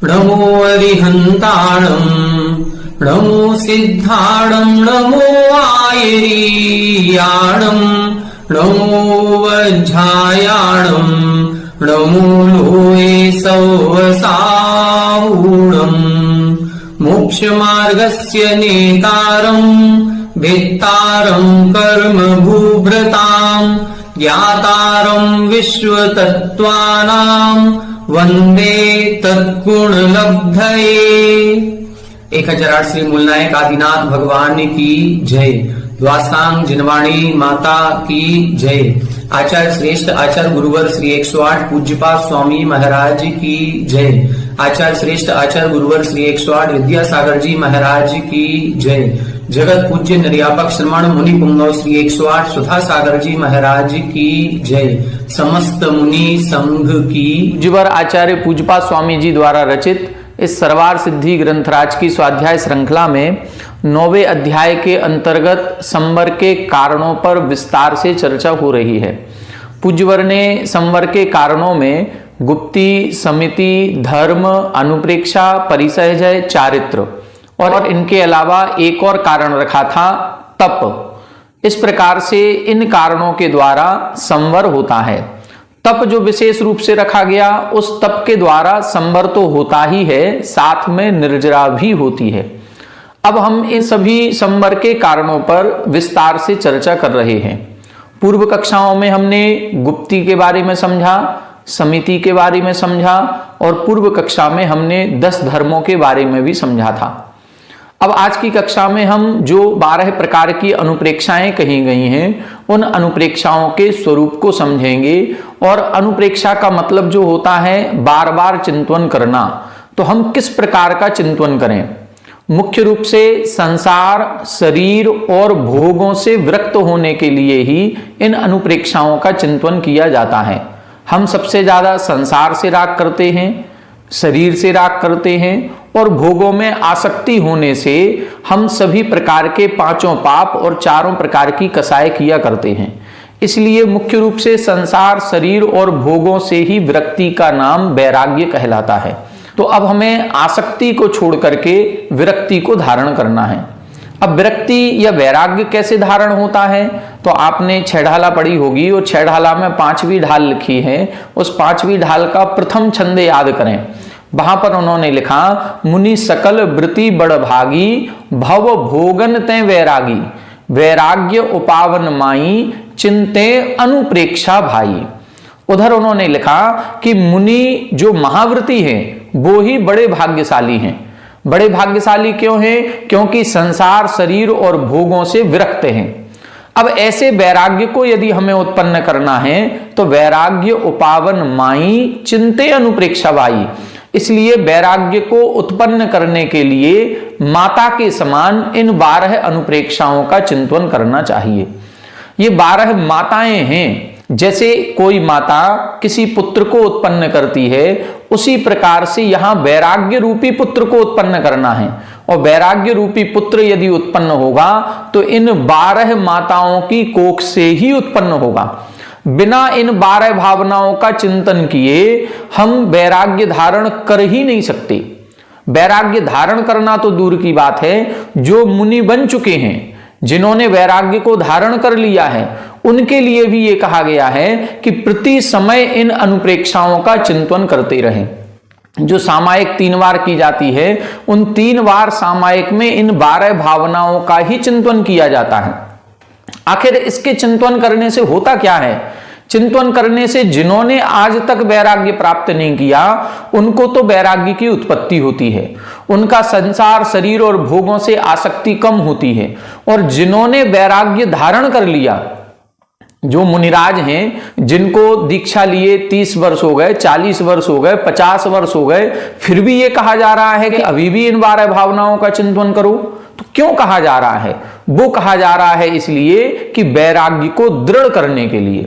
नमो अरिहन्ताणं नमो सिद्धाणं नमो आयर्याणं नमो वज्रायाणं नमो लोये सौवसावूणं मोक्षमार्गस्य नेतारं भेत्तारं कर्मभूभृतां ज्ञातारं विश्वतत्त्वानां वंदे तत्गुणलब्धये। 1008 श्री मूलनायक आदिनाथ भगवान की जय। द्वासांग जिनवाणी माता की जय। आचार्य श्रेष्ठ आचार्य गुरुवर श्री 108 पूज्यपाद स्वामी महाराज की जय। आचार्य श्रेष्ठ आचार्य गुरुवर श्री 108 विद्यासागर जी महाराज की जय। जगत पूज्य निर्यापक श्रमण मुनि पुंगव श्री 108 सुधा सागर जी महाराज की जय। समस्त मुनि संघ की। जुबर आचार्य पूज्यपाद स्वामी जी द्वारा रचित इस सर्वार सिद्धि ग्रंथराज की स्वाध्याय श्रृंखला में 9वें अध्याय के अंतर्गत संवर के कारणों पर विस्तार से चर्चा हो रही है। पूज्यवर ने संवर के कारणों में गुप्ती, समिति, धर्म, अनुप्रेक्षा, परिसहजय, चारित्र और इनके अलावा एक और कारण रखा था, तप। इस प्रकार से इन कारणों के द्वारा संवर होता है। तप जो विशेष रूप से रखा गया, उस तप के द्वारा संवर तो होता ही है, साथ में निर्जरा भी होती है। अब हम इन सभी संवर के कारणों पर विस्तार से चर्चा कर रहे हैं। पूर्व कक्षाओं में हमने गुप्ती के बारे में समझा, समिति के बारे में समझा और पूर्व कक्षा में हमने 10 धर्मों के बारे में भी समझा था। अब आज की कक्षा में हम जो 12 प्रकार की अनुप्रेक्षाएं कही गई हैं, उन अनुप्रेक्षाओं के स्वरूप को समझेंगे। और अनुप्रेक्षा का मतलब जो होता है बार बार चिंतन करना, तो हम किस प्रकार का चिंतन करें। मुख्य रूप से संसार, शरीर और भोगों से विरक्त होने के लिए ही इन अनुप्रेक्षाओं का चिंतन किया जाता है। हम सबसे ज्यादा संसार से राग करते हैं, शरीर से राग करते हैं और भोगों में आसक्ति होने से हम सभी प्रकार के 5 पाप और 4 प्रकार की कसाई किया करते हैं। इसलिए मुख्य रूप से संसार, शरीर और भोगों से ही विरक्ति का नाम वैराग्य कहलाता है। तो अब हमें आसक्ति को छोड़ करके विरक्ति को धारण करना है। अब विरक्ति या वैराग्य कैसे धारण होता है, तो आपने 6 ढाला पढ़ी होगी और 6 ढाला में 5वीं ढाल लिखी है। उस 5वीं ढाल का प्रथम छंद याद करें। वहां पर उन्होंने लिखा, मुनि सकल वृत्ति बड़ भागी, भव भोगन तै वैरागी, वैराग्य उपावन माई, चिंते अनुप्रेक्षा भाई। उधर उन्होंने लिखा कि मुनि जो महाव्रती हैं वो ही बड़े भाग्यशाली हैं। बड़े भाग्यशाली क्यों हैं? क्योंकि संसार, शरीर और भोगों से विरक्त हैं। अब ऐसे वैराग्य को यदि हमें उत्पन्न करना है तो वैराग्य उपावन माई, चिंते अनुप्रेक्षा भाई। इसलिए वैराग्य को उत्पन्न करने के लिए माता के समान इन 12 अनुप्रेक्षाओं का चिंतन करना चाहिए। ये 12 माताएं हैं। जैसे कोई माता किसी पुत्र को उत्पन्न करती है, उसी प्रकार से यहां वैराग्य रूपी पुत्र को उत्पन्न करना है। और वैराग्य रूपी पुत्र यदि उत्पन्न होगा तो इन 12 माताओं की कोख से ही उत्पन्न होगा। बिना इन 12 भावनाओं का चिंतन किए हम वैराग्य धारण कर ही नहीं सकते। वैराग्य धारण करना तो दूर की बात है, जो मुनि बन चुके हैं, जिन्होंने वैराग्य को धारण कर लिया है, उनके लिए भी ये कहा गया है कि प्रति समय इन अनुप्रेक्षाओं का चिंतन करते रहें। जो सामायिक 3 बार की जाती है, उन 3 बार सामायिक में इन 12 भावनाओं का ही चिंतन किया जाता है। आखिर इसके चिंतन करने से होता क्या है? चिंतन करने से जिन्होंने आज तक वैराग्य प्राप्त नहीं किया, उनको तो वैराग्य की उत्पत्ति होती है। उनका संसार, शरीर और भोगों से आसक्ति कम होती है। और जिन्होंने वैराग्य धारण कर लिया, जो मुनिराज हैं जिनको दीक्षा लिए 30 वर्ष हो गए, 40 वर्ष हो गए, 50 वर्ष हो गए, फिर भी ये कहा जा रहा है कि अभी भी इन 12 भावनाओं का चिंतन करो, तो क्यों कहा जा रहा है? वो कहा जा रहा है इसलिए कि वैराग्य को दृढ़ करने के लिए।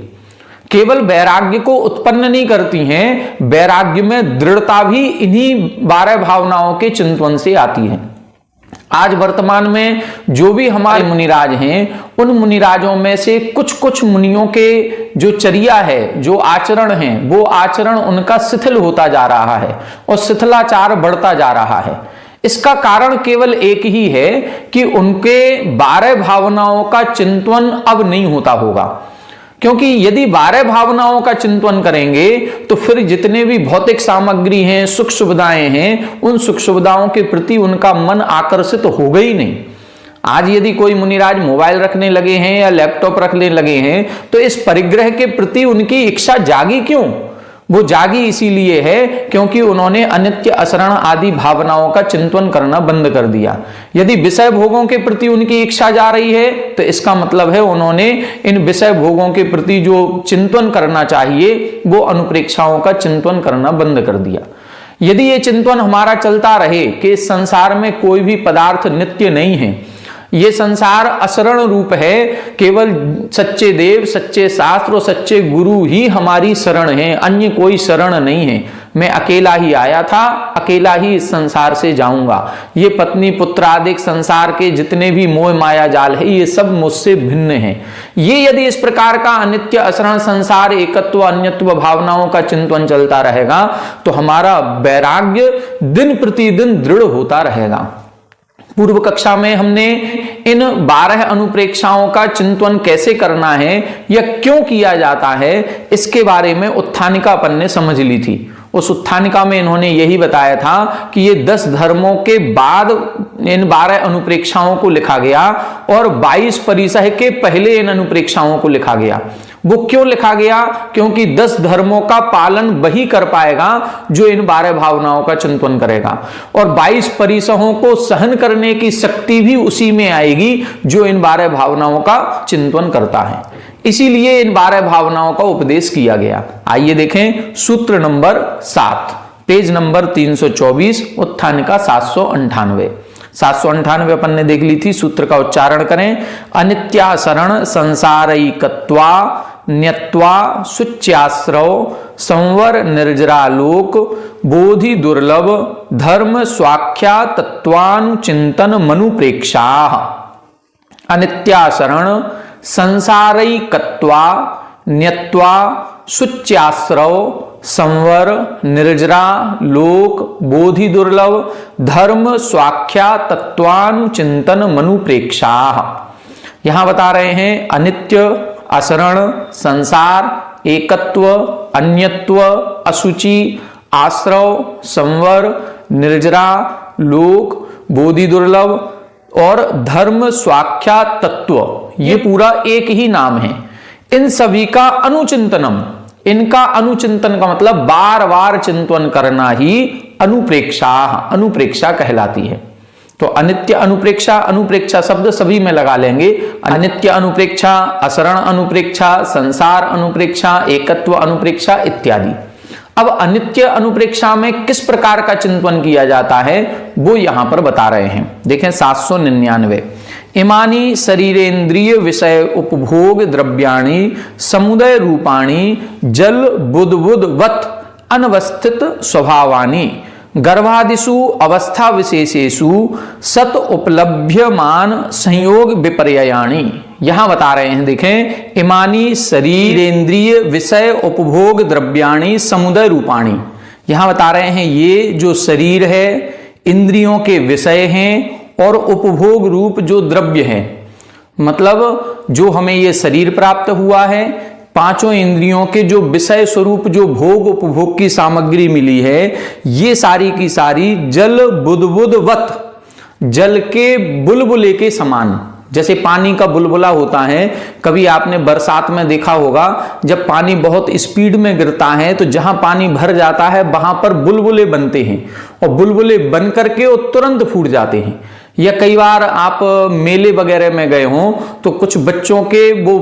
केवल वैराग्य को उत्पन्न नहीं करती हैं, वैराग्य में दृढ़ता भी इन्हीं 12 भावनाओं के चिंतन से आती है। आज वर्तमान में जो भी हमारे मुनिराज हैं, उन मुनिराजों में से कुछ कुछ मुनियों के जो चर्या है, जो आचरण है, वो आचरण उनका शिथिल होता जा रहा है और शिथिलाचार बढ़ता जा रहा है। इसका कारण केवल एक ही है कि उनके 12 भावनाओं का चिंतन अब नहीं होता होगा। क्योंकि यदि 12 भावनाओं का चिंतन करेंगे तो फिर जितने भी भौतिक सामग्री हैं, सुख सुविधाएं हैं, उन सुख सुविधाओं के प्रति उनका मन आकर्षित होगा ही नहीं। आज यदि कोई मुनिराज मोबाइल रखने लगे हैं या लैपटॉप रखने लगे हैं तो इस परिग्रह के प्रति उनकी इच्छा जागी क्यों? वो जागी इसीलिए है क्योंकि उन्होंने अनित्य, असरण आदि भावनाओं का चिंतन करना बंद कर दिया। यदि विषय भोगों के प्रति उनकी इच्छा जा रही है तो इसका मतलब है उन्होंने इन विषय भोगों के प्रति जो चिंतन करना चाहिए वो अनुप्रेक्षाओं का चिंतन करना बंद कर दिया। यदि ये चिंतन हमारा चलता रहे कि इस संसार में कोई भी पदार्थ नित्य नहीं है, ये संसार अशरण रूप है, केवल सच्चे देव, सच्चे शास्त्र और सच्चे गुरु ही हमारी शरण है, अन्य कोई शरण नहीं है। मैं अकेला ही आया था, अकेला ही इस संसार से जाऊंगा। ये पत्नी पुत्र आदि संसार के जितने भी मोह माया जाल है, ये सब मुझसे भिन्न है। ये यदि इस प्रकार का अनित्य, अशरण संसार, एकत्व, अन्यत्व भावनाओं का चिंतन चलता रहेगा तो हमारा वैराग्य दिन प्रतिदिन दृढ़ होता रहेगा। पूर्व कक्षा में हमने इन 12 अनुप्रेक्षाओं का चिंतन कैसे करना है या क्यों किया जाता है, इसके बारे में उत्थानिकापन ने समझ ली थी। उस उत्थानिका में इन्होंने यही बताया था कि ये 10 धर्मों के बाद इन 12 अनुप्रेक्षाओं को लिखा गया और 22 परिसह के पहले इन अनुप्रेक्षाओं को लिखा गया। वो क्यों लिखा गया? क्योंकि 10 धर्मों का पालन वही कर पाएगा जो इन 12 भावनाओं का चिंतन करेगा, और 22 परिसहों को सहन करने की शक्ति भी उसी में आएगी जो इन 12 भावनाओं का चिंतन करता है। इसीलिए इन 12 भावनाओं का उपदेश किया गया। आइए देखें सूत्र नंबर 7, पेज नंबर 324, उत्थानिका 798। 798 अपन ने देख ली थी। सूत्र का उच्चारण करें। अनित्यासरण संसारैकत्वा न्यत्वा शुच्याश्रव संवर निर्जरालोक बोधि दुर्लभ धर्म स्वाख्या तत्वानुचिंतन मनुप्रेक्षा। अनित्यासरण संसारैकत्वा न्यत्वा शुच्याश्रव संवर निर्जरा लोक बोधि दुर्लभ धर्म स्वाख्या तत्वानुचिंतन मनुप्रेक्षा। यहां बता रहे हैं अनित्य, असरण, संसार, एकत्व, अन्यत्व, अशुचि, आश्रव, संवर, निर्जरा, लोक, बोधि दुर्लभ और धर्म स्वाख्या तत्व, ये पूरा एक ही नाम है। इन सभी का अनुचिंतनम, इनका अनुचिंतन का मतलब बार बार चिंतन करना ही अनुप्रेक्षा कहलाती है। तो अनित्य अनुप्रेक्षा, अनुप्रेक्षा शब्द सभी में लगा लेंगे। अनित्य अनुप्रेक्षा, असरण अनुप्रेक्षा, संसार अनुप्रेक्षा, एकत्व अनुप्रेक्षा इत्यादि। अब अनित्य अनुप्रेक्षा में किस प्रकार का चिंतन किया जाता है वो यहां पर बता रहे हैं। देखें 799। इमानी शरीरेन्द्रिय विषय उपभोग द्रव्याणि समुदय रूपाणि जल बुद्बुद्वत् अनवस्थित स्वभावानि गर्भादिषु अवस्था विशेषेषु सत उपलभ्यमान संयोग विपर्यायाणि। यहां बता रहे हैं, देखें, इमानी शरीरेन्द्रिय विषय उपभोग द्रव्याणि समुदय रूपाणि। यहां बता रहे हैं ये जो शरीर है, इंद्रियों के विषय हैं और उपभोग रूप जो द्रव्य है, मतलब जो हमें ये शरीर प्राप्त हुआ है, पांचों इंद्रियों के जो विषय स्वरूप जो भोग उपभोग की सामग्री मिली है, ये सारी की सारी जल बुद्बुद्वत्, जल के बुलबुले के समान। जैसे पानी का बुलबुला होता है, कभी आपने बरसात में देखा होगा, जब पानी बहुत स्पीड में गिरता है तो जहां पानी भर जाता है वहां पर बुलबुले बनते हैं और बुलबुले बन करके वो तुरंत फूट जाते हैं। या कई बार आप मेले वगैरह में गए हों तो कुछ बच्चों के वो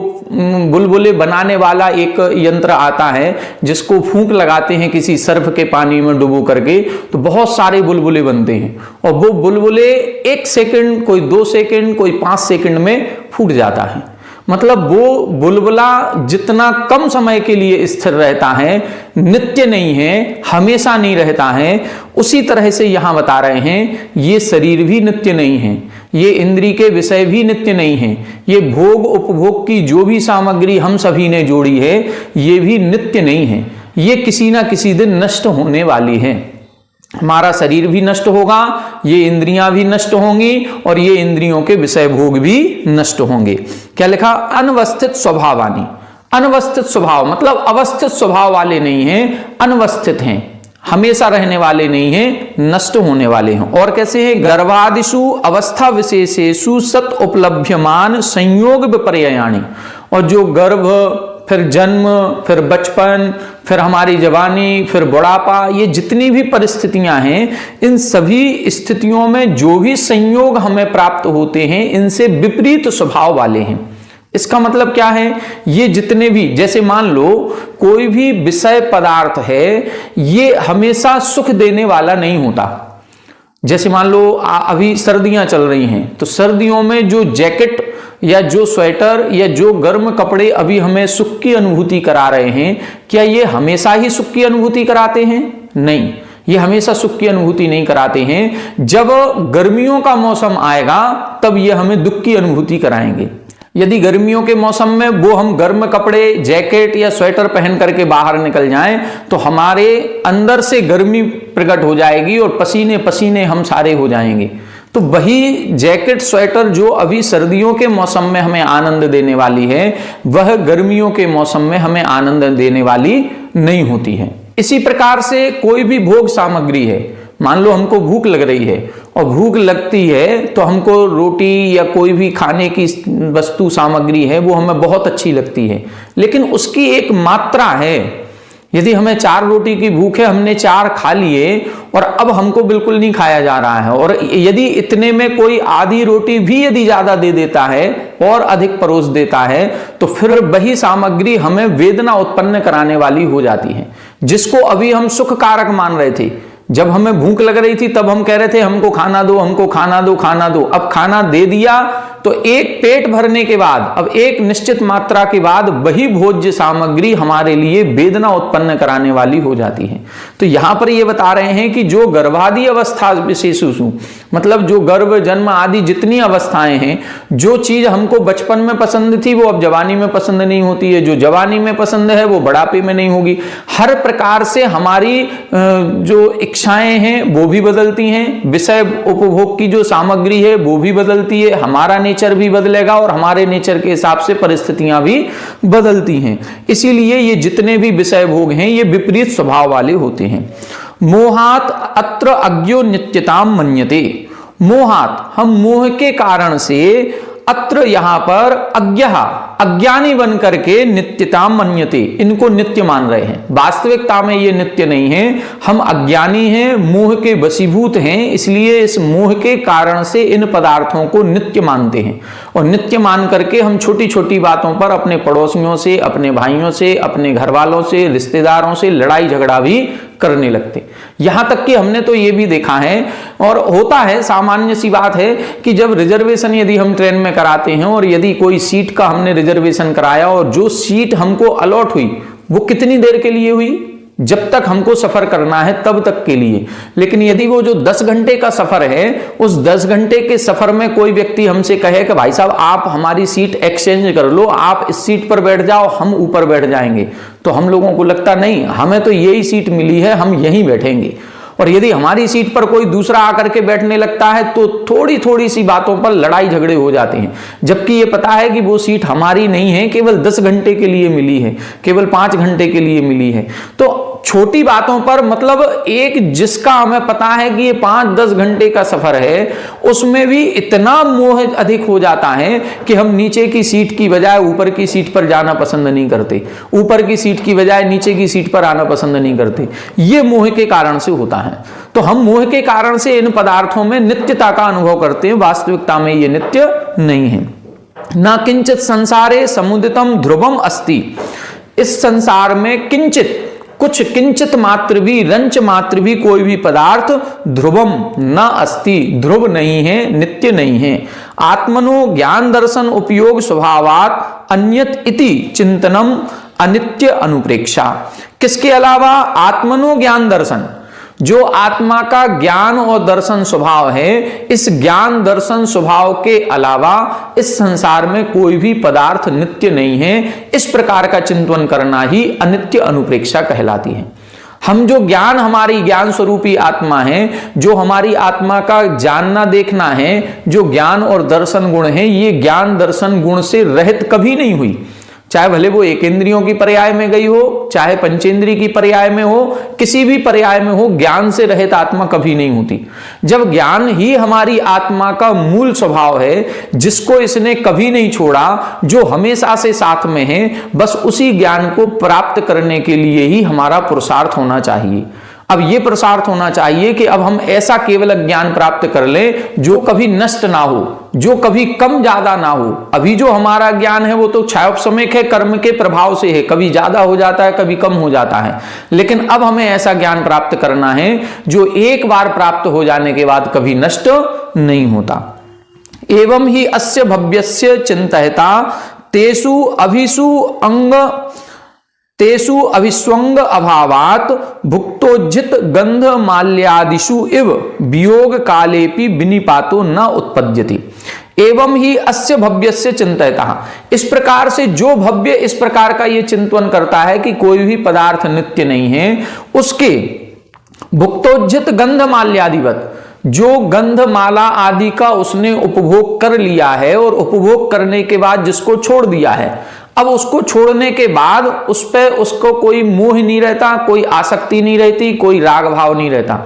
बुलबुले बनाने वाला एक यंत्र आता है जिसको फूंक लगाते हैं किसी सर्फ के पानी में डुबो करके, तो बहुत सारे बुलबुले बनते हैं और वो बुलबुले 1 सेकंड, कोई 2 सेकंड, कोई 5 सेकंड में फूट जाता है। मतलब वो बुलबुला जितना कम समय के लिए स्थिर रहता है, नित्य नहीं है, हमेशा नहीं रहता है, उसी तरह से यहां बता रहे हैं ये शरीर भी नित्य नहीं है, ये इंद्रिय के विषय भी नित्य नहीं है, ये भोग उपभोग की जो भी सामग्री हम सभी ने जोड़ी है ये भी नित्य नहीं है, ये किसी ना किसी दिन नष्ट होने वाली है। हमारा शरीर भी नष्ट होगा, ये इंद्रियां भी नष्ट होंगी और ये इंद्रियों के विषय भोग भी नष्ट होंगे। क्या लिखा? अनवस्थित स्वभावानी। अनवस्थित स्वभाव मतलब अवस्थित स्वभाव वाले नहीं हैं, अनवस्थित हैं, हमेशा रहने वाले नहीं हैं, नष्ट होने वाले हैं। और कैसे हैं? गर्भादिषु अवस्था विशेषेषु सत उपलभ्यमान संयोग विपर्यायाणि। और जो गर्भ, फिर जन्म, फिर बचपन, फिर हमारी जवानी, फिर बुढ़ापा, ये जितनी भी परिस्थितियां हैं, इन सभी स्थितियों में जो भी संयोग हमें प्राप्त होते हैं इनसे विपरीत स्वभाव वाले हैं। इसका मतलब क्या है? ये जितने भी, जैसे मान लो कोई भी विषय पदार्थ है, ये हमेशा सुख देने वाला नहीं होता। जैसे मान लो अभी सर्दियां चल रही हैं, तो सर्दियों में जो जैकेट या जो स्वेटर या जो गर्म कपड़े अभी हमें सुख की अनुभूति करा रहे हैं, क्या ये हमेशा ही सुख की अनुभूति कराते हैं? नहीं, ये हमेशा सुख की अनुभूति नहीं कराते हैं। जब गर्मियों का मौसम आएगा तब ये हमें दुख की अनुभूति कराएंगे। यदि गर्मियों के मौसम में वो हम गर्म कपड़े, जैकेट या स्वेटर पहन करके बाहर निकल जाएं तो हमारे अंदर से गर्मी प्रकट हो जाएगी और पसीने पसीने हम सारे हो जाएंगे। तो वही जैकेट, स्वेटर जो अभी सर्दियों के मौसम में हमें आनंद देने वाली है, वह गर्मियों के मौसम में हमें आनंद देने वाली नहीं होती है। इसी प्रकार से कोई भी भोग सामग्री है, मान लो हमको भूख लग रही है और भूख लगती है तो हमको रोटी या कोई भी खाने की वस्तु सामग्री है वो हमें बहुत अच्छी लगती है, लेकिन उसकी एक मात्रा है। यदि हमें 4 रोटी की भूख है, हमने 4 खा लिए और अब हमको बिल्कुल नहीं खाया जा रहा है, और यदि इतने में कोई आधी रोटी भी यदि ज्यादा दे देता है और अधिक परोस देता है तो फिर वही सामग्री हमें वेदना उत्पन्न कराने वाली हो जाती है। जिसको अभी हम सुख कारक मान रहे थे, जब हमें भूख लग रही थी तब हम कह रहे थे हमको खाना दो, हमको खाना दो, खाना दो। अब खाना दे दिया तो एक पेट भरने के बाद, अब एक निश्चित मात्रा के बाद वही भोज्य सामग्री हमारे लिए वेदना उत्पन्न कराने वाली हो जाती है। तो यहां पर ये बता रहे हैं कि जो गर्भादि अवस्था विशेषु, मतलब जो गर्भ, जन्म आदि जितनी अवस्थाएं हैं, जो चीज हमको बचपन में पसंद थी वो अब जवानी में पसंद नहीं होती है, जो जवानी में पसंद है वो बुढ़ापे में नहीं होगी। हर प्रकार से हमारी जो इच्छाएं हैं वो भी बदलती हैं, विषय उपभोग की जो सामग्री है वो भी बदलती है, हमारा नेचर भी बदलेगा और हमारे नेचर के हिसाब से परिस्थितियां भी बदलती हैं। इसीलिए ये जितने भी विषय भोग हैं ये विपरीत स्वभाव वाले होते हैं। मोहात अत्र अज्ञो नित्यताम मन्यते। मोहात, हम मोह के कारण से, अत्र यहां पर अज्ञः, अज्ञानी बन करके नित्यताम मन्यते, इनको नित्य मान रहे हैं। वास्तविकता में ये नित्य नहीं है, हम अज्ञानी हैं, मोह के वशीभूत हैं, इसलिए इस मोह के कारण से इन पदार्थों को नित्य मानते हैं। और नित्य मान करके हम छोटी छोटी बातों पर अपने पड़ोसियों से, अपने भाइयों से, अपने घर वालों से, रिश्तेदारों से लड़ाई झगड़ा भी करने लगते। यहां तक कि हमने तो ये भी देखा है, और होता है, सामान्य सी बात है कि जब रिजर्वेशन यदि हम ट्रेन में कराते हैं और यदि कोई सीट का हमने रिजर्वेशन कराया और जो सीट हमको अलॉट हुई वो कितनी देर के लिए हुई? जब तक हमको सफर करना है तब तक के लिए। लेकिन यदि वो जो 10 घंटे का सफर है, उस 10 घंटे के सफर में कोई व्यक्ति हमसे कहे कि भाई साहब आप हमारी सीट एक्सचेंज कर लो, आप इस सीट पर बैठ जाओ, हम ऊपर बैठ जाएंगे, तो हम लोगों को लगता नहीं, हमें तो यही सीट मिली है, हम यहीं बैठेंगे। और यदि हमारी सीट पर कोई दूसरा आकर के बैठने लगता है तो थोड़ी थोड़ी सी बातों पर लड़ाई झगड़े हो जाते हैं, जबकि ये पता है कि वो सीट हमारी नहीं है, केवल 10 घंटे के लिए मिली है, केवल 5 घंटे के लिए मिली है। तो छोटी बातों पर, मतलब एक जिसका हमें पता है कि ये 5-10 घंटे का सफर है, उसमें भी इतना मोह अधिक हो जाता है कि हम नीचे की सीट की बजाय ऊपर की सीट पर जाना पसंद नहीं करते, ऊपर की सीट की बजाय नीचे की सीट पर आना पसंद नहीं करते। ये मोह के कारण से होता है। तो हम मोह के कारण से इन पदार्थों में नित्यता का अनुभव करते हैं, वास्तविकता में ये नित्य नहीं है। न किंचित संसारे समुदितम ध्रुवम अस्ति। इस संसार में किंचित, कुछ किंचित मात्र भी, रंच मात्र भी कोई भी पदार्थ ध्रुवम न अस्ति, ध्रुव नहीं है, नित्य नहीं है। आत्मनो ज्ञान दर्शन उपयोग स्वभावात अन्यत इति चिंतनम अनित्य अनुप्रेक्षा। किसके अलावा? आत्मनो ज्ञान दर्शन, जो आत्मा का ज्ञान और दर्शन स्वभाव है, इस ज्ञान दर्शन स्वभाव के अलावा इस संसार में कोई भी पदार्थ नित्य नहीं है। इस प्रकार का चिंतन करना ही अनित्य अनुप्रेक्षा कहलाती है। हम जो ज्ञान, हमारी ज्ञान स्वरूपी आत्मा है, जो हमारी आत्मा का जानना देखना है, जो ज्ञान और दर्शन गुण है, ये ज्ञान दर्शन गुण से रहित कभी नहीं हुई। चाहे भले वो एक इंद्रियों की पर्याय में गई हो, चाहे पंचेंद्रिय की पर्याय में हो, किसी भी पर्याय में हो, ज्ञान से रहित आत्मा कभी नहीं होती। जब ज्ञान ही हमारी आत्मा का मूल स्वभाव है, जिसको इसने कभी नहीं छोड़ा, जो हमेशा से साथ में है, बस उसी ज्ञान को प्राप्त करने के लिए ही हमारा पुरुषार्थ होना चाहिए। अब ये पुरुषार्थ होना चाहिए कि अब हम ऐसा केवल ज्ञान प्राप्त कर लें जो कभी नष्ट ना हो, जो कभी कम ज्यादा ना हो। अभी जो हमारा ज्ञान है वो तो क्षयोपशमयक है, कर्म के प्रभाव से है, कभी ज्यादा हो जाता है, कभी कम हो जाता है। लेकिन अब हमें ऐसा ज्ञान प्राप्त करना है जो एक बार प्राप्त हो जाने के बाद कभी नष्ट नहीं होता। एवं ही अस्य भव्यस्य चिंतयता तेषु अभिषु अंग तेषु अभिस्वंग अभावात भुक्तोज्जित गंध माल्यादिषु इव वियोग कालेपि विनिपातो न उत्पद्यति। एवं ही अस्य भव्यस्य चिंतयता, इस प्रकार से जो भव्य इस प्रकार का ये चिंतन करता है कि कोई भी पदार्थ नित्य नहीं है, उसके भुक्तोज्जित गंध माल्यादिवत, जो गंध माला आदि का उसने उपभोग कर लिया है और उपभोग करने के बाद जिसको छोड़ दिया है, अब उसको छोड़ने के बाद उस पे उसको कोई मोह नहीं रहता, कोई आसक्ति नहीं रहती, कोई राग भाव नहीं रहता।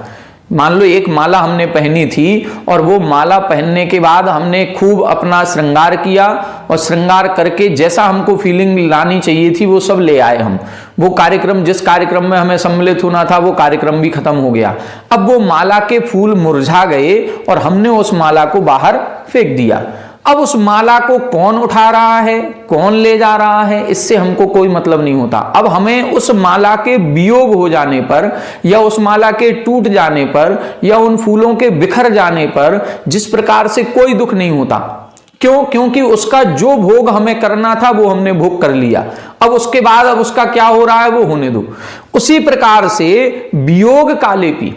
मान लो एक माला हमने पहनी थी और वो माला पहनने के बाद हमने खूब अपना श्रृंगार किया और श्रृंगार करके जैसा हमको फीलिंग लानी चाहिए थी वो सब ले आए हम। वो कार्यक्रम, जिस कार्यक्रम में हमें सम्मिलित होना था, वो कार्यक्रम भी खत्म हो गया। अब वो माला के फूल मुरझा गए और हमने उस माला को बाहर फेंक दिया। अब उस माला को कौन उठा रहा है, कौन ले जा रहा है, इससे हमको कोई मतलब नहीं होता। अब हमें उस माला के वियोग हो जाने पर या उस माला के टूट जाने पर या उन फूलों के बिखर जाने पर जिस प्रकार से कोई दुख नहीं होता। क्यों? क्योंकि उसका जो भोग हमें करना था वो हमने भोग कर लिया। अब उसके बाद अब उसका क्या हो रहा है वो होने दो। उसी प्रकार से वियोग कालेपि,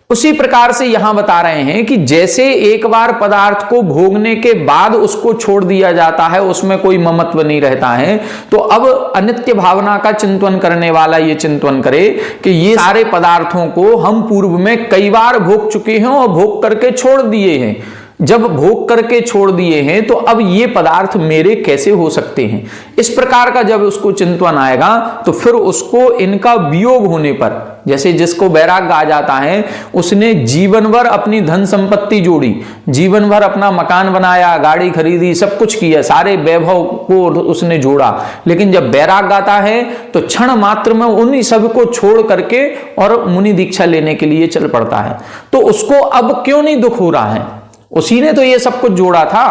उसी प्रकार से यहां बता रहे हैं कि जैसे एक बार पदार्थ को भोगने के बाद उसको छोड़ दिया जाता है, उसमें कोई ममत्व नहीं रहता है, तो अब अनित्य भावना का चिंतन करने वाला ये चिंतन करे कि ये सारे पदार्थों को हम पूर्व में कई बार भोग चुके हैं और भोग करके छोड़ दिए हैं। जब भोग करके छोड़ दिए हैं तो अब ये पदार्थ मेरे कैसे हो सकते हैं। इस प्रकार का जब उसको चिंतन आएगा तो फिर उसको इनका वियोग होने पर, जैसे जिसको वैराग्य आ जाता है, उसने जीवन भर अपनी धन संपत्ति जोड़ी, जीवन भर अपना मकान बनाया, गाड़ी खरीदी, सब कुछ किया, सारे वैभव को उसने जोड़ा, लेकिन जब वैराग्य आता है तो क्षण मात्र में उन्हीं सब को छोड़ करके और मुनि दीक्षा लेने के लिए चल पड़ता है। तो उसको अब क्यों नहीं दुख हो रहा है? उसी ने तो ये सब कुछ जोड़ा था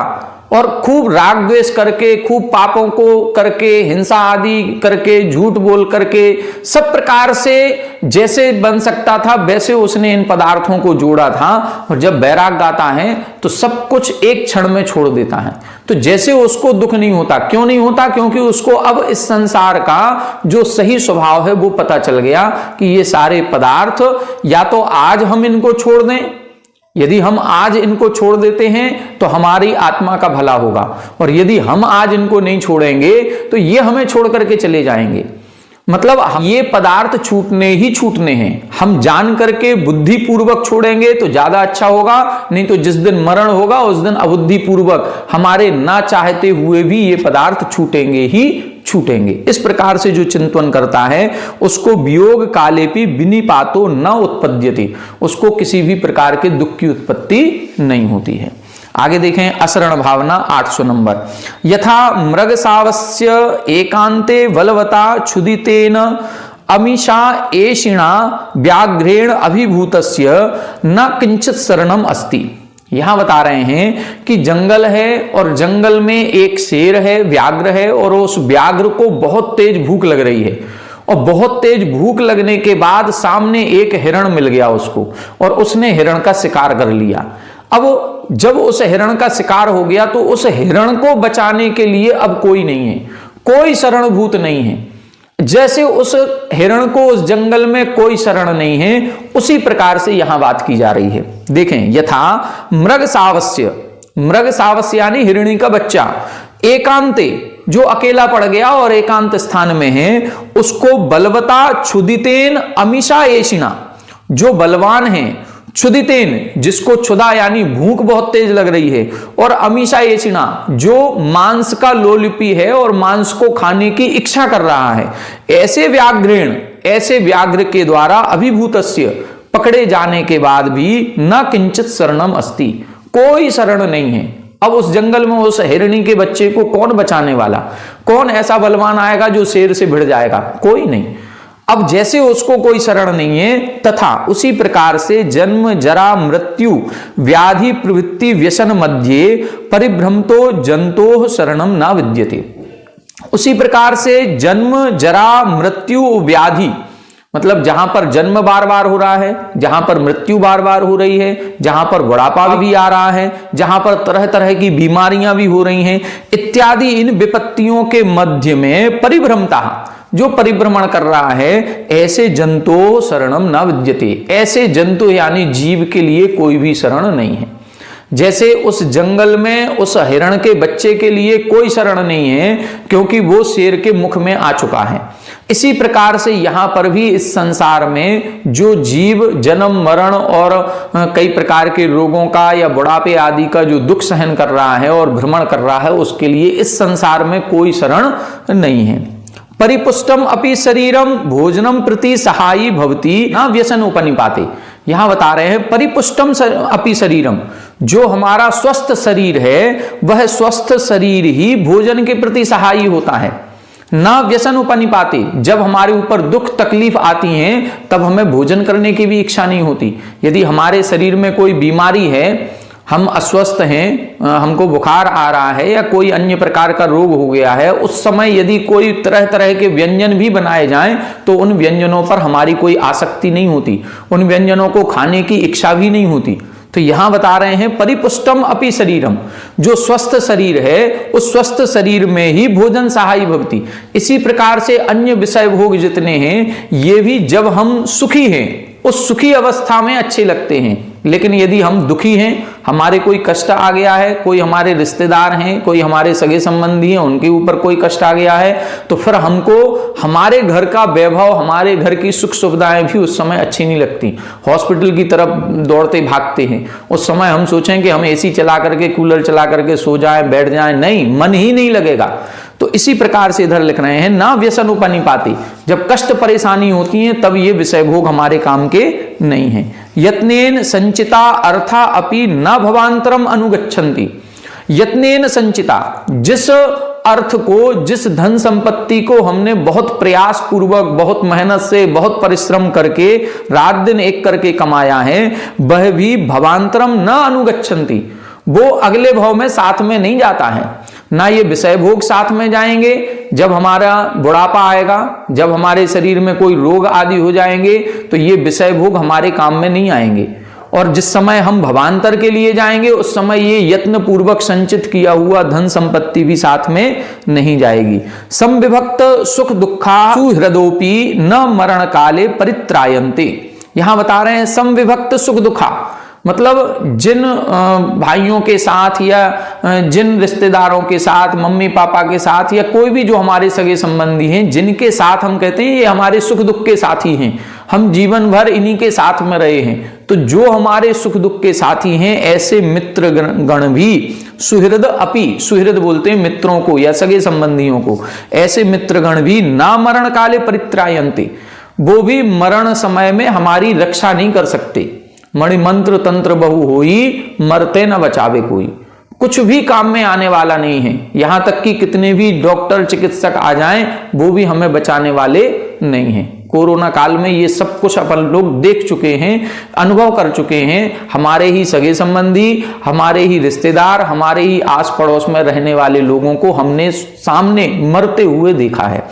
और खूब राग द्वेष करके, खूब पापों को करके, हिंसा आदि करके, झूठ बोल करके, सब प्रकार से जैसे बन सकता था वैसे उसने इन पदार्थों को जोड़ा था। और जब वैराग्य आता है तो सब कुछ एक क्षण में छोड़ देता है। तो जैसे उसको दुख नहीं होता। क्यों नहीं होता? क्योंकि उसको अब इस संसार का जो सही स्वभाव है वो पता चल गया कि ये सारे पदार्थ या तो आज हम इनको छोड़ दें, यदि हम आज इनको छोड़ देते हैं तो हमारी आत्मा का भला होगा, और यदि हम आज इनको नहीं छोड़ेंगे तो ये हमें छोड़ करके चले जाएंगे। मतलब ये पदार्थ छूटने ही छूटने हैं। हम जान करके बुद्धि पूर्वक छोड़ेंगे तो ज्यादा अच्छा होगा, नहीं तो जिस दिन मरण होगा उस दिन अबुद्धि पूर्वक हमारे ना चाहते हुए भी ये पदार्थ छूटेंगे ही छूटेंगे। इस प्रकार से जो चिंतन करता है उसको वियोग कालेपि विनिपातो न उत्पद्यति, उसको किसी भी प्रकार के दुख की उत्पत्ति नहीं होती है। आगे देखें अशरण भावना 800 नंबर। यथा मृग सावस्य एकांते बलवता क्षुदितेन अमीषा एषिणा व्याघ्रेण अभिभूतस्य न किंचित शरणम अस्ति। यहां बता रहे हैं कि जंगल है और जंगल में एक शेर है, व्याघ्र है, और उस व्याघ्र को बहुत तेज भूख लग रही है और बहुत तेज भूख लगने के बाद सामने एक हिरण मिल गया उसको और उसने हिरण का शिकार कर लिया। अब जब उस हिरण का शिकार हो गया तो उस हिरण को बचाने के लिए अब कोई नहीं है, कोई शरणभूत नहीं है। जैसे उस हिरण को उस जंगल में कोई शरण नहीं है, उसी प्रकार से यहां बात की जा रही है। देखें, यथा मृग सावस्य, मृग सावस्य यानी हिरणी का बच्चा, एकांते जो अकेला पड़ गया और एकांत स्थान में है, उसको बलवता क्षुदितेन अमीषा एशिना, जो बलवान है, क्षुदितेन जिसको क्षुधा यानी भूख बहुत तेज लग रही है, और अमीषा एशिना जो मांस का लोलुपी है और मांस को खाने की इच्छा कर रहा है, ऐसे व्याघ्रेण, ऐसे व्याघ्र के द्वारा अभिभूतस्य पकड़े जाने के बाद भी न किंचित शरणम अस्ति, कोई शरण नहीं है। अब उस जंगल में उस हिरणी के बच्चे को कौन बचाने वाला, कौन ऐसा बलवान आएगा जो शेर से भिड़ जाएगा, कोई नहीं। अब जैसे उसको कोई शरण नहीं है, तथा उसी प्रकार से जन्म जरा मृत्यु व्याधि प्रवृत्ति व्यसन मध्य परिभ्रमतो जंतोः शरणम न विद्यते। उसी प्रकार से जन्म जरा मृत्यु व्याधि, मतलब जहां पर जन्म बार बार हो रहा है, जहां पर मृत्यु बार बार हो रही है, जहां पर बुढ़ापा भी आ रहा है, जहां पर तरह तरह की बीमारियां भी हो रही हैं, इत्यादि इन विपत्तियों के मध्य में परिभ्रमता, जो परिभ्रमण कर रहा है, ऐसे जंतु शरणम न विद्यते, ऐसे जंतु यानी जीव के लिए कोई भी शरण नहीं है। जैसे उस जंगल में उस हिरण के बच्चे के लिए कोई शरण नहीं है क्योंकि वो शेर के मुख में आ चुका है, इसी प्रकार से यहां पर भी इस संसार में जो जीव जन्म मरण और कई प्रकार के रोगों का या बुढ़ापे आदि का जो दुख सहन कर रहा है और भ्रमण कर रहा है, उसके लिए इस संसार में कोई शरण नहीं है। परिपुष्टम अपि शरीरम भोजनम प्रति सहायी भवती न व्यसन उपनिपाते। यहां बता रहे हैं परिपुष्टम अपि शरीरम, जो हमारा स्वस्थ शरीर है वह स्वस्थ शरीर ही भोजन के प्रति सहायी होता है, न व्यसन उपनिपाते। जब हमारे ऊपर दुख तकलीफ आती हैं तब हमें भोजन करने की भी इच्छा नहीं होती। यदि हमारे शरीर में कोई बीमारी है, हम अस्वस्थ हैं, हमको बुखार आ रहा है या कोई अन्य प्रकार का रोग हो गया है, उस समय यदि कोई तरह तरह के व्यंजन भी बनाए जाएं तो उन व्यंजनों पर हमारी कोई आसक्ति नहीं होती, उन व्यंजनों को खाने की इच्छा भी नहीं होती। तो यहां बता रहे हैं परिपुष्टम अपि शरीरम, जो स्वस्थ शरीर है उस स्वस्थ शरीर में ही भोजन सहायी भवती। इसी प्रकार से अन्य विषय भोग जितने हैं ये भी जब हम सुखी हैं उस सुखी अवस्था में अच्छे लगते हैं, लेकिन यदि हम दुखी हैं, हमारे कोई कष्ट आ गया है, कोई हमारे रिश्तेदार हैं, कोई हमारे सगे संबंधी हैं, उनके ऊपर कोई कष्ट आ गया है, तो फिर हमको हमारे घर का वैभव, हमारे घर की सुख सुविधाएं भी उस समय अच्छी नहीं लगती। हॉस्पिटल की तरफ दौड़ते भागते हैं, उस समय हम सोचें कि हम एसी चला करके कूलर चला करके सो जाएं, बैठ जाएं, नहीं, मन ही नहीं लगेगा। तो इसी प्रकार से इधर लिख रहे हैं ना व्यसन उपनिपाते, जब कष्ट परेशानी होती है तब ये विषय भोग हमारे काम के नहीं है। यत्नेन संचिता अर्था अपि न भवांतरम अनुगच्छन्ति। यत्नेन संचिता, जिस अर्थ को, जिस धन संपत्ति को हमने बहुत प्रयास पूर्वक, बहुत मेहनत से, बहुत परिश्रम करके रात दिन एक करके कमाया है, वह भी भवांतरम न अनुगच्छन्ति, वो अगले भव में साथ में नहीं जाता है। ना ये विषय भोग साथ में जाएंगे, जब हमारा बुढ़ापा आएगा, जब हमारे शरीर में कोई रोग आदि हो जाएंगे तो ये विषय भोग हमारे काम में नहीं आएंगे। और जिस समय हम भवांतर के लिए जाएंगे उस समय ये यत्न पूर्वक संचित किया हुआ धन संपत्ति भी साथ में नहीं जाएगी। समविभक्त सुख दुखा सुहृदोपि न मरण काले परित्रायन्ते। यहां बता रहे हैं समविभक्त सुख दुखा, मतलब जिन भाइयों के साथ या जिन रिश्तेदारों के साथ, मम्मी पापा के साथ या कोई भी जो हमारे सगे संबंधी हैं, जिनके साथ हम कहते हैं ये हमारे सुख दुख के साथी हैं, हम जीवन भर इन्हीं के साथ में रहे हैं, तो जो हमारे सुख दुख के साथी हैं ऐसे मित्र गण भी सुहृद अपि, सुहृद बोलते हैं मित्रों को या सगे संबंधियों को, ऐसे मित्रगण भी ना मरण काले परित्रायन्ते, वो भी मरण समय में हमारी रक्षा नहीं कर सकते। मणिमंत्र तंत्र बहु होई, मरते न बचावे कोई, कुछ भी काम में आने वाला नहीं है। यहां तक कि कितने भी डॉक्टर चिकित्सक आ जाएं वो भी हमें बचाने वाले नहीं हैं। कोरोना काल में ये सब कुछ अपन लोग देख चुके हैं, अनुभव कर चुके हैं। हमारे ही सगे संबंधी, हमारे ही रिश्तेदार, हमारे ही आस पड़ोस में रहने वाले लोगों को हमने सामने मरते हुए देखा है।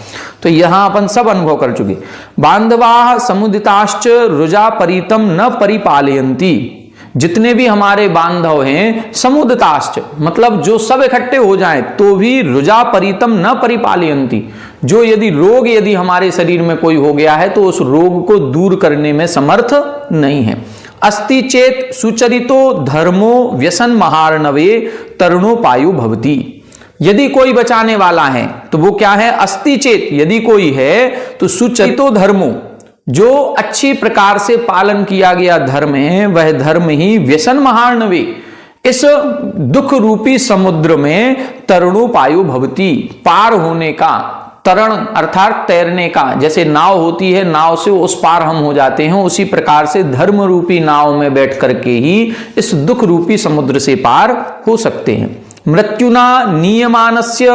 तो यहां अपन सब अनुभव कर चुके। बांधवा समुदिताश्च रुजा परितम न परिपालयंती, जितने भी हमारे बांधव हैं, समुदिताश्च मतलब जो सब इकट्ठे हो जाएं तो भी रुजा परितम न परिपालयंती, जो यदि हमारे शरीर में कोई हो गया है तो उस रोग को दूर करने में समर्थ नहीं है। अस्ति चेत सुचरितो धर्मो व्यसन महार्णवे तरुणोपायु भवति, यदि कोई बचाने वाला है तो वो क्या है? अस्ति चेत, यदि कोई है तो सुचरितो धर्मो, जो अच्छी प्रकार से पालन किया गया धर्म है, वह धर्म ही व्यसन महार्णवे, इस दुख रूपी समुद्र में तरुणोपायु भवति, पार होने का, तरण अर्थात तैरने का, जैसे नाव होती है, नाव से उस पार हम हो जाते हैं, उसी प्रकार से धर्म रूपी नाव में बैठ करके ही इस दुख रूपी समुद्र से पार हो सकते हैं। मृत्युना नियमानस्य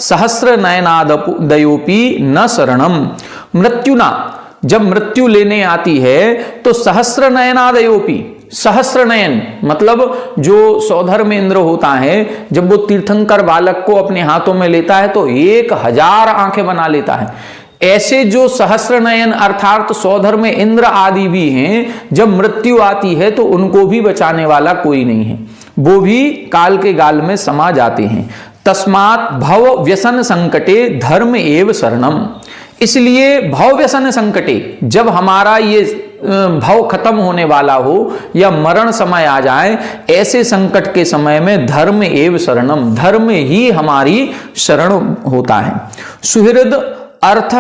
सहस्र नयनादयोपि न शरणम, मृत्युना जब मृत्यु लेने आती है तो सहस्र नयनादयोपि, सहस्र नयन मतलब जो सौधर्म इंद्र होता है, जब वो तीर्थंकर बालक को अपने हाथों में लेता है तो 1000 आंखें बना लेता है। ऐसे जो सहस्र नयन अर्थात सौधर्म इंद्र आदि भी हैं, जब मृत्यु आती है तो उनको भी बचाने वाला कोई नहीं है, वो भी काल के गाल में समा जाते हैं। तस्मात् भव व्यसन संकटे धर्म एव शरणम, इसलिए भव व्यसन संकटे, जब हमारा ये भव खत्म होने वाला हो या मरण समय आ जाए, ऐसे संकट के समय में धर्म एव शरणम, धर्म ही हमारी शरण होता है। सुहृद अर्थ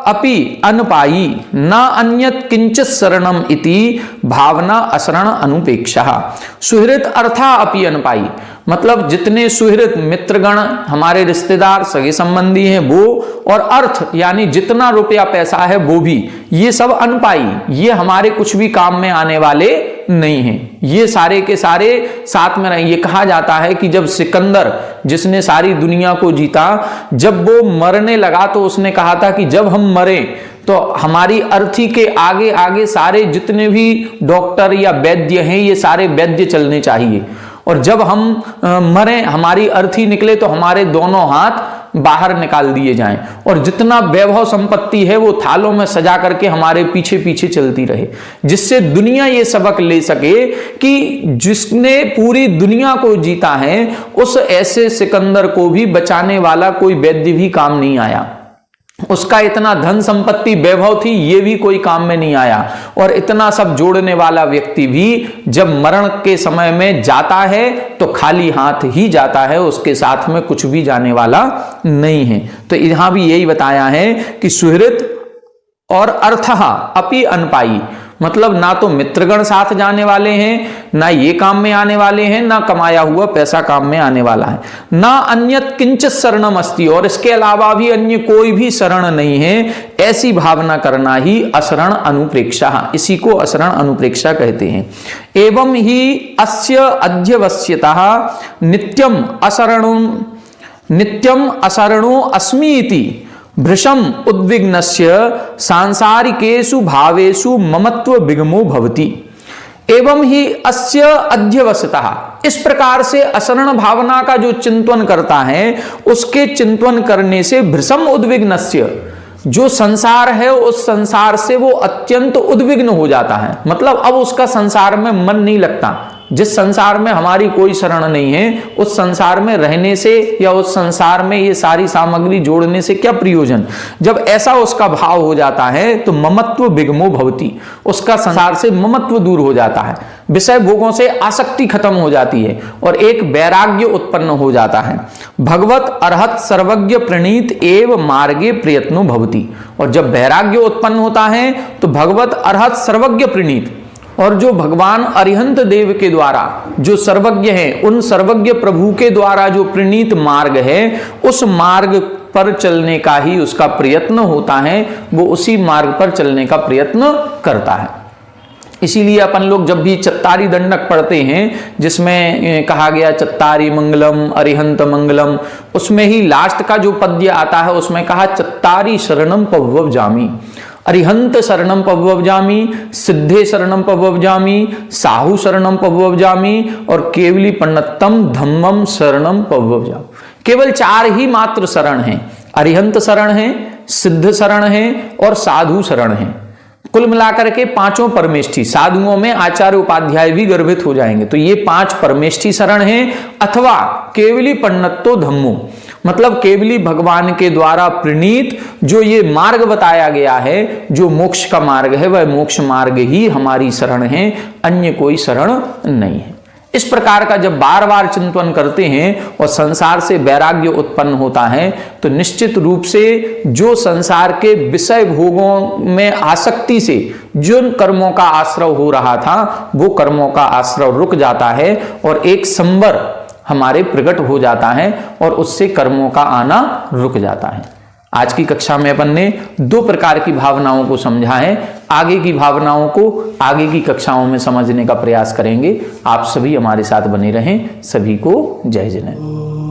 अपि अनपायी न अन्यत किंचित शरणम इति भावना अशरण अनुपेक्षा। सुहृद अर्था अपि अनपायी मतलब जितने सुहृद मित्रगण, हमारे रिश्तेदार सगे संबंधी हैं वो, और अर्थ यानी जितना रुपया पैसा है वो भी, ये सब अनपाई, ये हमारे कुछ भी काम में आने वाले नहीं हैं, ये सारे के सारे साथ में रहे। ये कहा जाता है कि जब सिकंदर, जिसने सारी दुनिया को जीता, जब वो मरने लगा तो उसने कहा था कि जब हम मरे तो हमारी अर्थी के आगे आगे सारे जितने भी डॉक्टर या वैद्य हैं, ये सारे वैद्य चलने चाहिए, और जब हम मरे, हमारी अर्थी निकले तो हमारे दोनों हाथ बाहर निकाल दिए जाएं, और जितना वैभव संपत्ति है वो थालों में सजा करके हमारे पीछे पीछे चलती रहे, जिससे दुनिया ये सबक ले सके कि जिसने पूरी दुनिया को जीता है, उस ऐसे सिकंदर को भी बचाने वाला कोई वैद्य भी काम नहीं आया। उसका इतना धन संपत्ति वैभव थी, ये भी कोई काम में नहीं आया, और इतना सब जोड़ने वाला व्यक्ति भी जब मरण के समय में जाता है तो खाली हाथ ही जाता है, उसके साथ में कुछ भी जाने वाला नहीं है। तो यहां भी यही बताया है कि सुहृद और अर्थहा अपि अनपाई, मतलब ना तो मित्रगण साथ जाने वाले हैं, ना ये काम में आने वाले हैं, ना कमाया हुआ पैसा काम में आने वाला है, ना अन्यत किंचित शरणम अस्ति, और इसके अलावा भी अन्य कोई भी शरण नहीं है। ऐसी भावना करना ही अशरण अनुप्रेक्षा, इसी को अशरण अनुप्रेक्षा कहते हैं। एवं ही अस्य अध्यवस्यतः नित्यम अशरणो अस्मि इति भृशम उद्विग्नस्य सांसारिकेषु भावेषु ममत्व विगमो भवति। एवं ही अस्य अध्यवसतः, इस प्रकार से अशरण भावना का जो चिंतन करता है, उसके चिंतन करने से भृशम उद्विग्नस्य, जो संसार है उस संसार से वो अत्यंत उद्विग्न हो जाता है, मतलब अब उसका संसार में मन नहीं लगता। जिस संसार में हमारी कोई शरण नहीं है, उस संसार में रहने से या उस संसार में ये सारी सामग्री जोड़ने से क्या प्रयोजन। जब ऐसा उसका भाव हो जाता है तो ममत्व विगमो भवति, उसका संसार से ममत्व दूर हो जाता है, विषय भोगों से आसक्ति खत्म हो जाती है, और एक वैराग्य उत्पन्न हो जाता है। भगवत अर्हत सर्वज्ञ प्रणीत एव मार्गे प्रयत्नो भवति, और जब वैराग्य उत्पन्न होता है तो भगवत अर्हत सर्वज्ञ प्रणीत, और जो भगवान अरिहंत देव के द्वारा जो सर्वज्ञ हैं, उन सर्वज्ञ प्रभु के द्वारा जो प्रणीत मार्ग है, उस मार्ग पर चलने का ही उसका प्रयत्न होता है, वो उसी मार्ग पर चलने का प्रयत्न करता है। इसीलिए अपन लोग जब भी चत्तारी दंडक पढ़ते हैं, जिसमें कहा गया चत्तारी मंगलम अरिहंत मंगलम, उसमें ही लास्ट का जो पद्य आता है उसमें कहा चत्तारी शरणम पवव जामी, अरिहंत शरणम पवव्जामि, सिद्धे शरणम पवव्जामि, साहु शरणम पवव्जामि और केवली पन्नतम धम्मम शरणम पवव्जामि। केवल 4 ही मात्र शरण हैं। अरिहंत शरण है, सिद्ध शरण है और साधु शरण है। कुल मिलाकर के 5 परमेष्ठी। साधुओं में आचार्य उपाध्याय भी गर्भित हो जाएंगे। तो ये 5 परमेष्ठी शरण हैं, अथवा केवली पन्नतो धम्मो, मतलब केवली भगवान के द्वारा प्रणीत जो ये मार्ग बताया गया है, जो मोक्ष का मार्ग है, वह मोक्ष मार्ग ही हमारी शरण है, अन्य कोई शरण नहीं है। इस प्रकार का जब बार बार चिंतन करते हैं और संसार से वैराग्य उत्पन्न होता है, तो निश्चित रूप से जो संसार के विषय भोगों में आसक्ति से जिन कर्मों का आश्रय हो रहा था, वो कर्मों का आश्रय रुक जाता है और एक संवर हमारे प्रकट हो जाता है और उससे कर्मों का आना रुक जाता है। आज की कक्षा में अपन ने 2 प्रकार की भावनाओं को समझा है। आगे की भावनाओं को आगे की कक्षाओं में समझने का प्रयास करेंगे। आप सभी हमारे साथ बने रहें। सभी को जय जिनेंद्र।